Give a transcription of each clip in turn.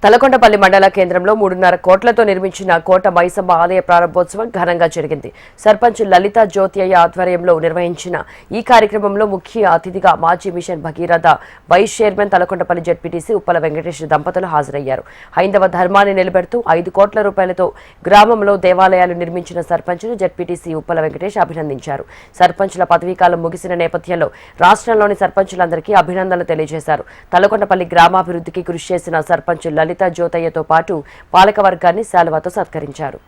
తలకొండపల్లి మండల కేంద్రంలో 3.5 కోట్లతో నిర్మించిన కోట మైసమ్మ ఆలయ ప్రారంభోత్సవం ఘనంగా జరిగింది. సర్పంచ్ లలిత జ్యోతియ్య ఆధ్వర్యంలో నిర్వహించిన ఈ కార్యక్రమంలో ముఖ్య అతిథిగా మాజీ mission Bhagiratha vice chairman Talakondapalli ZPTC Uppala Venkatesh దంపతులు హాజరయ్యారు. హైందవ ధర్మాన్ని నిలబెడుతూ 5 కోట్ల రూపాయలతో గ్రామంలో దేవాలయాలు నిర్మించిన సర్పంచ్ను జెడ్పీటీసీ ఉప్పల వెంకటేష్ అభినందించారు. సర్పంచ్ల పదవీకాలం ముగిసిన నేపథ్యంలో రాష్ట్రంలోని సర్పంచులందరికీ అభినందనలు తెలియజేశారు. తలకొండపల్లి గ్రామాభివృద్ధికి కృషి చేసిన సర్పంచ్ లలిత జ్యోతయ్యతో పాటు పాలక వర్గాన్ని శాలువాతో సత్కరించారు.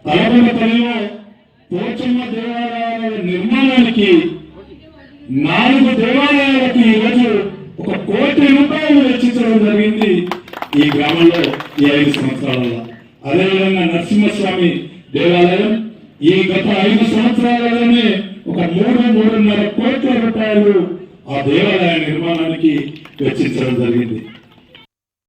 తలకొండపల్లిలో పోచమ్మ దేవాలయాల నిర్మాణానికి 4 దేవాలయాలకు ఈరోజు 1 కోటి రూపాయలు వెచ్చించడం జరిగింది ఈ గ్రామంలో ఈ 5 సంవత్సరాలలో. అదేవిధంగా నరసింహస్వామి దేవాలయం ఈ గత 5 సంవత్సరాలలోనే 3.5 కోట్ల రూపాయలు ఆ దేవాలయ నిర్మాణానికి వెచ్చించడం జరిగింది.